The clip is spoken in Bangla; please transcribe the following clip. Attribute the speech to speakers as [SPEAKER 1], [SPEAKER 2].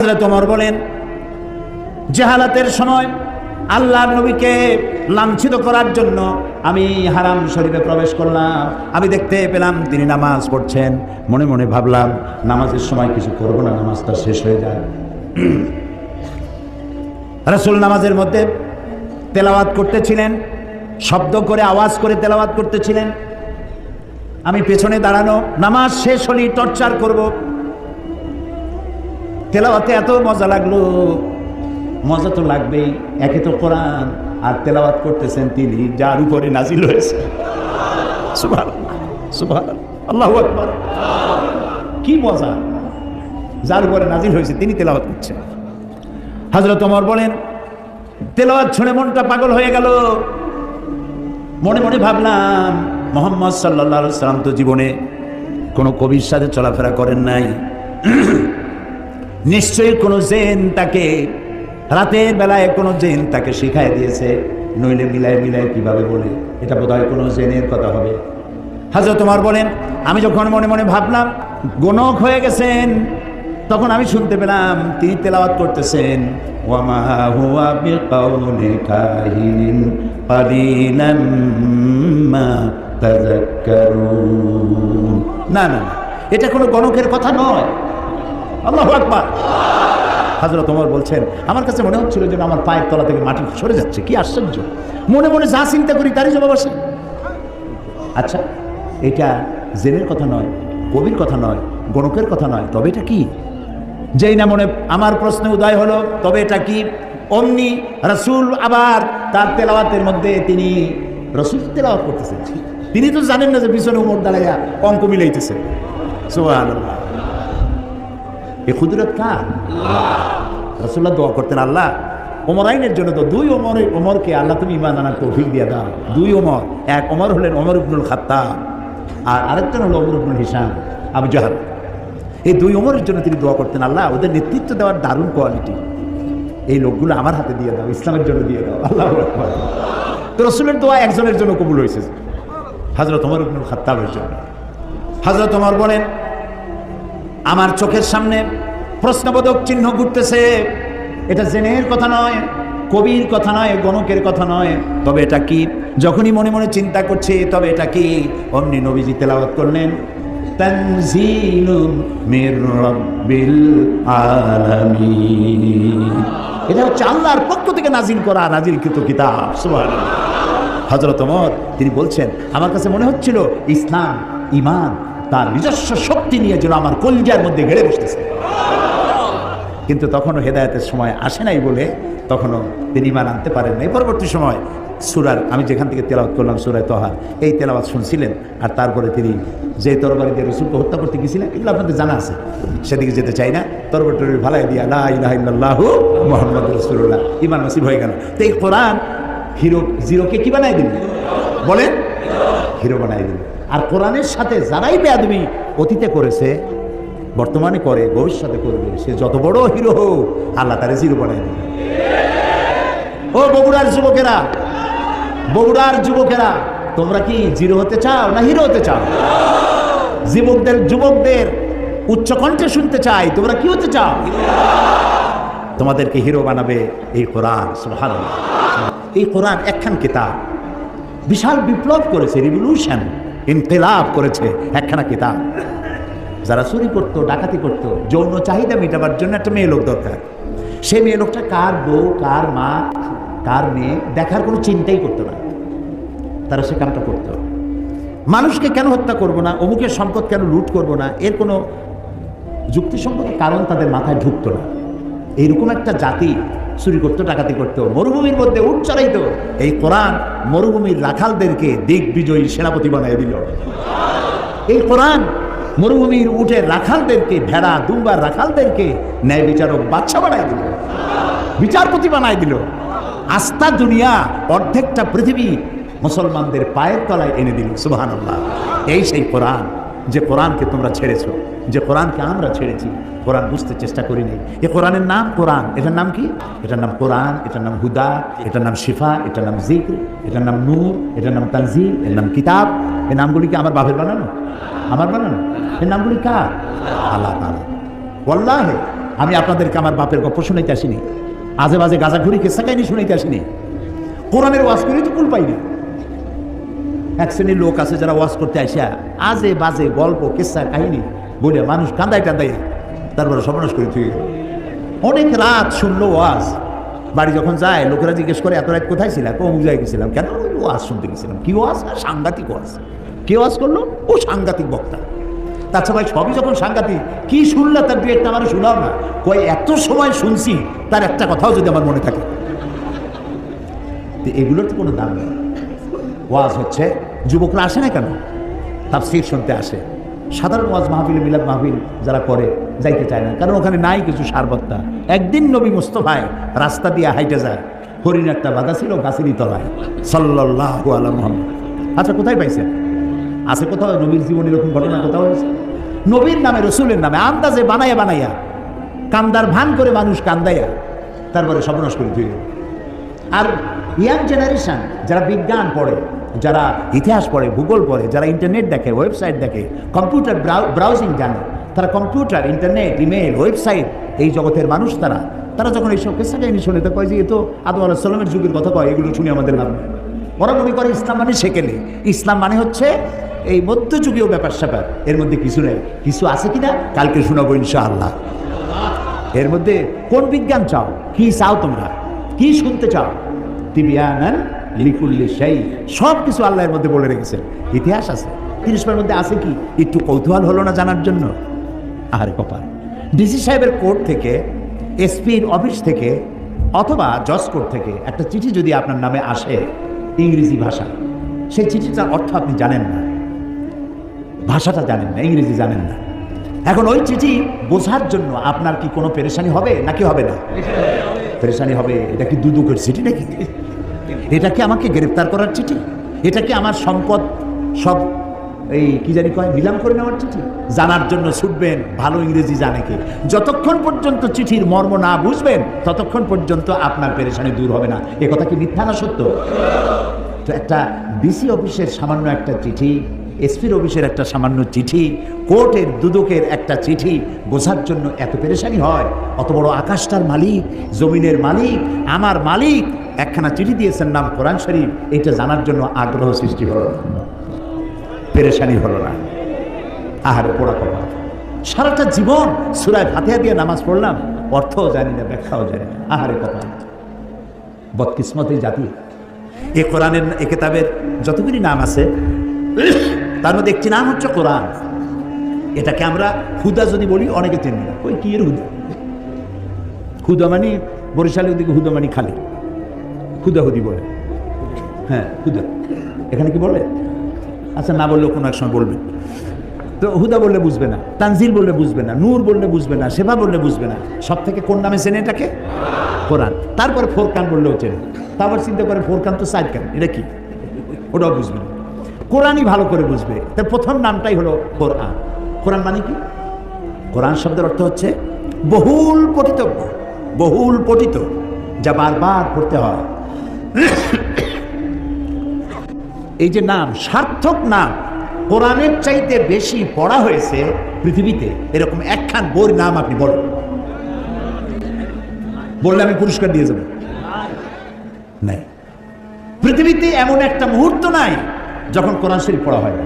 [SPEAKER 1] হযরত ওমর বলেন, জাহালাতের সময় আল্লাহর নবীকে লাঞ্ছিত করার জন্য আমি হারাম শরীফে প্রবেশ করলাম। আমি দেখতে পেলাম তিনি নামাজ পড়ছেন। মনে মনে ভাবলাম, নামাজের সময় কিছু করব না, নামাজটা শেষ হয়ে যায়। রাসূল নামাজের মধ্যে তেলাওয়াত করতেছিলেন, শব্দ করে আওয়াজ করে তেলাওয়াত করতেছিলেন। আমি পেছনে দাঁড়ানো, নামাজ শেষ হলেই টর্চার করব। তেলাওয়াতে এত মজা লাগলো, মজা তো লাগবেই, একে তো কোরআন আর তেলাওয়াত করতেছেন তিনি যার উপরে নাজিল হয়েছে। সুবহানাল্লাহ, সুবহানাল্লাহ, আল্লাহু আকবার। কি মজা, যার উপরে নাজিল হয়েছে তিনি তেলাওয়াত করছেন। হযরত ওমর বলেন, তেলাওয়াত শুনে মনটা পাগল হয়ে গেল। মনে মনে ভাবলাম, মুহাম্মদ সাল্লাল্লাহু আলাইহি ওয়াসাল্লাম তো জীবনে কোনো কবির সাথে চলাফেরা করেন নাই। নিশ্চয়ই কোনো জেন তাকে রাতের বেলায় কোনো জেন তাকে শিখাই দিয়েছে, নইলে মিলায় মিলায় কিভাবে বলে, এটা বোধহয় কোনো জেনের কথা হবে। হযরত ওমর বলেন, আমি যখন মনে মনে ভাবলাম গণক হয়ে গেছেন, তখন আমি শুনতে পেলাম তিনি তেলাওয়াত করতেছেন, ওয়ামা হুয়া বিকাউলি কাহিনিন কালিলাম মা তাযাক্কারুন। না না, এটা কোনো গণকের কথা নয়। আল্লাহু আকবার। হযরত ওমর বলছেন, আমার কাছে মনে হচ্ছিল যেন আমার পায়ের তলা থেকে মাটি সরে যাচ্ছে। কি আশ্চর্য! মনে মনে যা চিন্তা করি তারই জবাব আসে। আচ্ছা, এটা জেনের কথা নয়, কবির কথা নয়, গণকের কথা নয়, তবে এটা কি? যেই না মনে আমার প্রশ্ন উদয় হলো, তবে এটা কি? অমনি রাসূল আবার তার তেলাওয়াতের মধ্যে তিনি রাসূল তেলাওয়াত করতেছেন। তিনি তো জানেন না যে পিছনে ওমর দাঁড়াইয়া অঙ্ক মিলাইতেছে। সুবহানাল্লাহ। এই কুদরত কার? রাসূলুল্লাহ দোয়া করতেন, আল্লাহ ওমরাইনের জন্য তো দুই ওমরকে আল্লাহ তুমি ঈমান আনার তৌফিক দিয়ে দাও। দুই ওমর, এক ওমর হলেন ওমর ইবনুল খাত্তাব, আর আরেকজন হলো ওমর ইবনুল হিশাম আবু জাহল। এই দুই ওমরের জন্য তিনি দোয়া করতেন, আল্লাহ ওদের নেতৃত্ব দেওয়ার দারুণ কোয়ালিটি, এই লোকগুলো আমার হাতে দিয়ে দাও, ইসলামের জন্য দিয়ে দাও। আল্লাহু আকবার। তো রাসূলের দোয়া একজনের জন্য কবুল হয়েছে, হযরত ওমর ইবনুল খাত্তাবের জন্য। হযরত ওমর বলেন, আমার চোখের সামনে প্রশ্নবোধক চিহ্ন ঘুরতেছে। এটা জেনের কথা নয়, কবির কথা নয়, গণকের কথা নয়, তবে এটা কি? যখনই মনে মনে চিন্তা করছে তবে এটা কি, অমনি নবীজি তেলাওয়াত করলেন, তানজিলুম মির রাব্বিল আলামিন। এটা হচ্ছে আল্লাহর পক্ষ থেকে নাজিল করা, নাজিলকৃত কিতাব। সুবহানাল্লাহ। হযরত ওমর তিনি বলছেন, আমার কাছে মনে হচ্ছিল ইসলাম, ঈমান তার নিজস্ব শক্তি নিয়ে যেন আমার কলিজার মধ্যে ঘেরে বসতেছে। কিন্তু তখনও হেদায়েতের সময় আসে নাই বলে তখনও তিনি ঈমান আনতে পারেন নাই। পরবর্তী সময় সূরার, আমি যেখান থেকে তেলাওয়াত করলাম সূরা তাহা, এই তেলাওয়াত শুনছিলেন। আর তারপরে তিনি যে তরবারি দিয়ে রাসূলকে হত্যা করতে গেছিলেন, এগুলো আপনাদের জানা আছে, সেদিকে যেতে চাই না। তরবারি ভালাই দিয়া লা ইলাহা ইল্লাল্লাহু মুহাম্মাদুর রাসূলুল্লাহ, ঈমান নসিব হয়ে গেল। তো এই কোরআন জিরোকে কি বানাই দিল? বলেন, হিরো বানাই দিল। আর কোরআনের সাথে যারাই বেয়াদবি অতীতে করেছে, বর্তমানে করে, ভবিষ্যতে করবে, সে যত বড় হিরো হোক, আল্লাহ তারে জিরো বানাই দিবে। ও বগুড়ার যুবকেরা, বগুড়ার যুবকেরা, তোমরা কি জিরো হতে চাও না হিরো হতে চাও? যুবকদের উচ্চ কণ্ঠে শুনতে চাই, তোমরা কি হতে চাও? তোমাদেরকে হিরো বানাবে এই কোরআন। সুবহানাল্লাহ। এই কোরআন একখান কিতাব, বিশাল বিপ্লব করেছে, রিভলিউশন, ইনকিলাব করেছে একখানা কিতাব। যারা চুরি করতো, ডাকাতি করতো, যৌন চাহিদা মেটাবার জন্য একটা মেয়ে লোক দরকার। সেই মেয়ে লোকটা কার বউ, কার মা, কার মেয়ে দেখার কোনো চিন্তাই করতো না, তারা সে কামটা করতো। মানুষকে কেন হত্যা করবো না, অমুকের সম্পদ কেন লুট করবো না, এর কোনো যুক্তিসঙ্গত কারণ তাদের মাথায় ঢুকতো না। এইরকম একটা জাতি চুরি করতো, ডাকাতি করতো, মরুভূমির মধ্যে উট চড়াইতো। এই কোরআন মরুভূমির রাখালদেরকে দিগ্বিজয়ী সেনাপতি বানিয়ে দিল। এই কোরআন মরুভূমির উটের রাখালদেরকে, ভেড়া দুম্বার রাখালদেরকে ন্যায় বিচারক বাদশা বানাই দিল, বিচারপতি বানাই দিল। আস্থা দুনিয়া, অর্ধেকটা পৃথিবী মুসলমানদের পায়ের তলায় এনে দিল। সুবহানাল্লাহ। এই সেই কোরআন, যে কোরআনকে তোমরা ছেড়েছো, যে কোরআনকে আমরা ছেড়েছি। কোরআন বুঝতে চেষ্টা করি নাই। এ কোরআনের নাম কোরআন, এটার নাম কি? এটার নাম কোরআন, এটার নাম হুদা, এটার নাম শিফা, এটার নাম জিক্র, এটার নাম নূর, এটার নাম তানজিল, এর নাম কিতাব। এই নামগুলি কি আমার বাপের বানানো? আমার বানানো? এই নামগুলি কার? আল্লাহ তাআলা। ওয়াল্লাহি আমি আপনাদেরকে আমার বাপের গল্প শুনাইতে আসিনি, আজে বাজে গাঁজাখুরি কেসা কাহিনী শুনাইতে আসিনি। কোরআনের ওয়াজ করেই তো কুল পাই না। এক শ্রেণীর লোক আছে যারা ওয়াজ করতে আসা আজে বাজে গল্প কেসা কাহিনী বলে মানুষ কান্দায় টান্দাই তারপরে সর্বনাশ করে তুই। অনেক রাত শুনলো ওয়াজ, বাড়ি যখন যায় লোকেরা জিজ্ঞেস করে এত রাত কোথায় ছিলাম? অমুক জায়গায় গেছিলাম। কেন? ওয়াজ শুনতে গেছিলাম। কি ওয়াজ? সাংঘাতিক ওয়াজ। কে ওয়াজ করলো? ও সাংঘাতিক বক্তা। তাছাড়া ভাই সবই যখন সাংঘাতিক, কি শুনলে তার দু একটা আমার শোনাও না। কয় এত সময় শুনছি তার একটা কথাও যদি আমার মনে থাকে। এগুলোর তো কোনো দাম নেই। ওয়াজ হচ্ছে, যুবকরা আসে না কেন? তাফসীর শুনতে আসে। সাধারণ ওয়াজ মাহফিল, মিলাদ মাহফিল যারা করে যাইতে চায় না, কারণ ওখানে নাই কিছু সারবত্তা। একদিন নবী মুস্তাফায় রাস্তা দিয়ে হাইটে যায়, হরিণ একটা বাধা ছিল গাছেরই তলায়, সাল্লাল্লাহু আলা মুহাম্মদ। আচ্ছা, কোথায় পাইছেন? আছে কোথাও নবীর জীবনে এরকম ঘটনা কোথাও হয়েছে? নবীর নামে, রসুলের নামে আন্দাজে বানাইয়া বানাইয়া কান্দার ভান করে মানুষ কান্দাইয়া তারপরে সর্বনাশ করে তুই। আর ইয়াং জেনারেশন যারা বিজ্ঞান পড়ে, যারা ইতিহাস পড়ে, ভূগোল পড়ে, যারা ইন্টারনেট দেখে, ওয়েবসাইট দেখে, কম্পিউটার ব্রাউজিং জানে, তারা কম্পিউটার, ইন্টারনেট, ইমেল, ওয়েবসাইট, এই জগতের মানুষ তারা যখন এইসব কেসা কাহিনী শুনে তো কয় যে এ তো আদম আলাইহিস সালামের যুগের কথা কয়, এগুলো শুনে আমাদের লাভ নেই। ওরা মনে করে ইসলাম মানে সেকেলে, ইসলাম মানে হচ্ছে এই মধ্যযুগীয় ব্যাপার স্যাপার, এর মধ্যে কিছু নেই। কিছু আছে কিনা কালকে শোনাবো ইনশাআল্লাহ। এর মধ্যে কোন বিজ্ঞান চাও? কি চাও তোমরা? কি শুনতে চাও? তিবিয়ানান লিকুল্লি শাই, সব কিছু আল্লাহর মধ্যে বলে রেখেছেন। ইতিহাস আছে, তিরিশের মধ্যে আছে কি? একটু কৌতূহল হলো না জানার জন্য? আহারে কপাল। ডিসি সাহেবের কোর্ট থেকে, এসপির অফিস থেকে, অথবা জজ কোর্ট থেকে একটা চিঠি যদি আপনার নামে আসে ইংরেজি ভাষা, সেই চিঠিটার অর্থ আপনি জানেন না, ভাষাটা জানেন না, ইংরেজি জানেন না। এখন ওই চিঠি বোঝার জন্য আপনার কি কোনো পেরেশানি হবে নাকি হবে না? পেরেশানি হবে। এটা কি দুদকের চিঠি নাকি? এটা কি আমাকে গ্রেফতার করার চিঠি? এটা কি আমার সম্পদ সব এই কি জানি কয় নিলাম করে নেওয়ার চিঠি? জানার জন্য ছুটবেন, ভালো ইংরেজি জানে কে। যতক্ষণ পর্যন্ত চিঠির মর্ম না বুঝবেন ততক্ষণ পর্যন্ত আপনার পেরেশানি দূর হবে না। এ কথা কি মিথ্যা না সত্য? তো একটা ডিসি অফিসের সামান্য একটা চিঠি, এসপির অফিসের একটা সামান্য চিঠি, কোর্টের দুদকের একটা চিঠি বোঝার জন্য এত পেরেশানি হয়? অত বড় আকাশটার মালিক, জমিনের মালিক, আমার মালিক একখানা চিঠি দিয়েছেন নাম কোরআন শরীফ, এটা জানার জন্য আগ্রহ সৃষ্টি হলো, পেরেশানি হলো না। আহারে পোড়া কপাল। সারাটা জীবন সূরা ফাতিহা দিয়ে নামাজ পড়লাম, অর্থও জানি না, ব্যাখ্যাও জানি না। আহারে কপাল, বদকিসমতি জাতি। এ কোরআনের, এ কিতাবের যতগুলি নাম আছে তার মধ্যে একটি নাম হচ্ছে কোরআন। এটাকে আমরা হুদা যদি বলি অনেকে চেনে না। ওই কি এর হুদা? হুদা মানে বরিশালের ওদিকে হুদা মানে খালি হুদাহুদি বলে। হ্যাঁ, হুদা। এখানে কি বলে? আচ্ছা, না বললেও কোনো এক সময় বলবে। তো হুদা বললে বুঝবে না, তানজিল বললে বুঝবে না, নূর বললে বুঝবে না, সেবা বললে বুঝবে না। সব থেকে কোন নামে চেনে এটাকে? কোরআন। তারপরে ফোরকান বললেও চেনে। তারপর চিন্তা করে ফোরকান তো সাইড কান, এটা কি? ওটাও বুঝবে না। কোরআনই ভালো করে বুঝবে। তার প্রথম নামটাই হলো কোরআন। কোরআন মানে কি? কোরআন শব্দের অর্থ হচ্ছে বহুল পঠিতব্য, বহুল পঠিত, যা বারবার পড়তে হয়। এই যে নাম, সার্থক নাম, কোরআনের চাইতে বেশি পড়া হয়েছে পৃথিবীতে এরকম একখান বইয়ের নাম আপনি বলেন। বললে আমি পুরস্কার দিয়ে যাব। নাই, পৃথিবীতে এমন একটা মুহূর্ত নাই যখন কোরআন শরীফ পড়া হয় না।